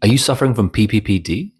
Are you suffering from PPPD?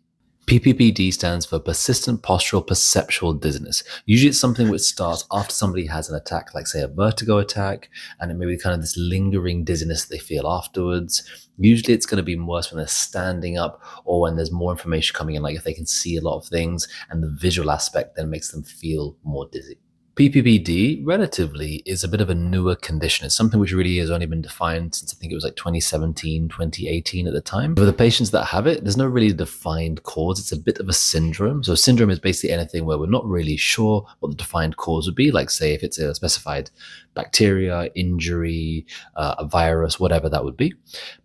PPPD stands for persistent postural perceptual dizziness. Usually it's something which starts after somebody has an attack, like say a vertigo attack, and it may be kind of this lingering dizziness that they feel afterwards. Usually it's going to be worse when they're standing up or when there's more information coming in, like if they can see a lot of things, and the visual aspect then makes them feel more dizzy. PPPD, relatively, is a bit of a newer condition. It's something which really has only been defined since I think it was like 2017, 2018 at the time. For the patients that have it, there's no really defined cause. It's a bit of a syndrome. So a syndrome is basically anything where we're not really sure what the defined cause would be. Like say if it's a specified bacteria, injury, a virus, whatever that would be.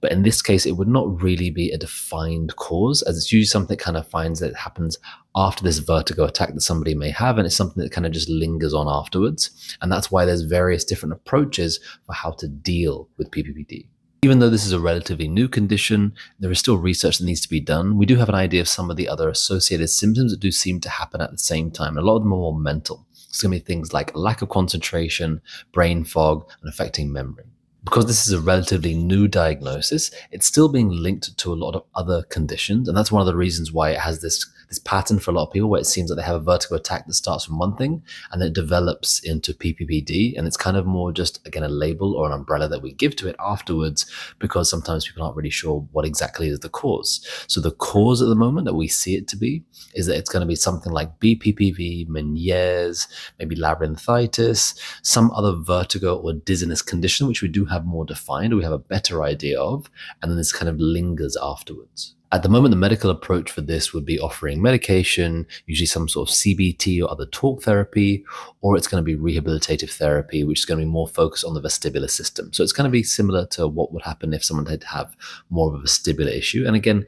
But in this case, it would not really be a defined cause, as it's usually something that kind of finds that it happens after this vertigo attack that somebody may have, and it's something that kind of just lingers on afterwards. And that's why there's various different approaches for how to deal with PPPD. Even though this is a relatively new condition, there is still research that needs to be done. We do have an idea of some of the other associated symptoms that do seem to happen at the same time. A lot of them are more mental. It's going to be things like lack of concentration, brain fog, and affecting memory. Because this is a relatively new diagnosis, it's still being linked to a lot of other conditions. And that's one of the reasons why it has this pattern for a lot of people where it seems like they have a vertigo attack that starts from one thing and then it develops into PPPD. And it's kind of more just, again, a label or an umbrella that we give to it afterwards, because sometimes people aren't really sure what exactly is the cause. So the cause at the moment that we see it to be is that it's going to be something like BPPV, Meniere's, maybe labyrinthitis, some other vertigo or dizziness condition, which we do have more defined, or we have a better idea of, and then this kind of lingers afterwards. At the moment, the medical approach for this would be offering medication, usually some sort of CBT or other talk therapy, or it's going to be rehabilitative therapy, which is going to be more focused on the vestibular system. So it's going to be similar to what would happen if someone had to have more of a vestibular issue. And again,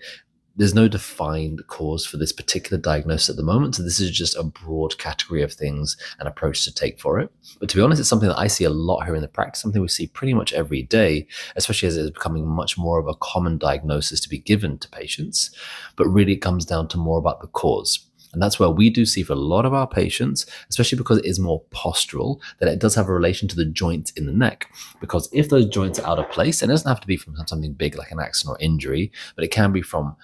there's no defined cause for this particular diagnosis at the moment. So this is just a broad category of things and approach to take for it. But to be honest, it's something that I see a lot here in the practice, something we see pretty much every day, especially as it's becoming much more of a common diagnosis to be given to patients. But really it comes down to more about the cause. And that's where we do see for a lot of our patients, especially because it is more postural, that it does have a relation to the joints in the neck. Because if those joints are out of place, and it doesn't have to be from something big like an accident or injury, but it can be from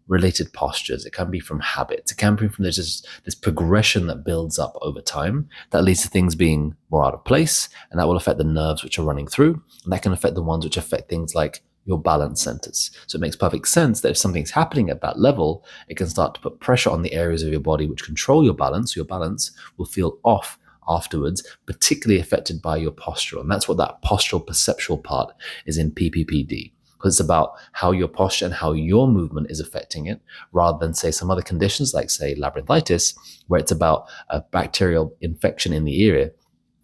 related postures, it can be from habits, it can be from this progression that builds up over time that leads to things being more out of place, and that will affect the nerves which are running through, and that can affect the ones which affect things like your balance centers. So it makes perfect sense that if something's happening at that level, it can start to put pressure on the areas of your body which control your balance. So your balance will feel off afterwards, particularly affected by your posture. And that's what that postural perceptual part is in PPPD. Because it's about how your posture and how your movement is affecting it, rather than say some other conditions like say labyrinthitis, where it's about a bacterial infection in the ear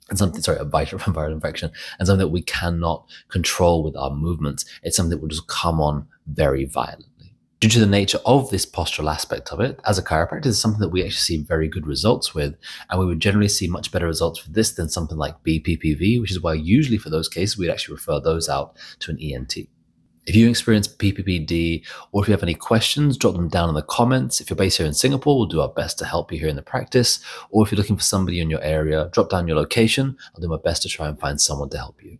and something, a viral infection, and something that we cannot control with our movements. It's something that will just come on very violently. Due to the nature of this postural aspect of it, as a chiropractor, it's something that we actually see very good results with, and we would generally see much better results for this than something like BPPV, which is why usually for those cases, we'd actually refer those out to an ENT. If you experience PPPD, or if you have any questions, drop them down in the comments. If you're based here in Singapore, we'll do our best to help you here in the practice. Or if you're looking for somebody in your area, drop down your location. I'll do my best to try and find someone to help you.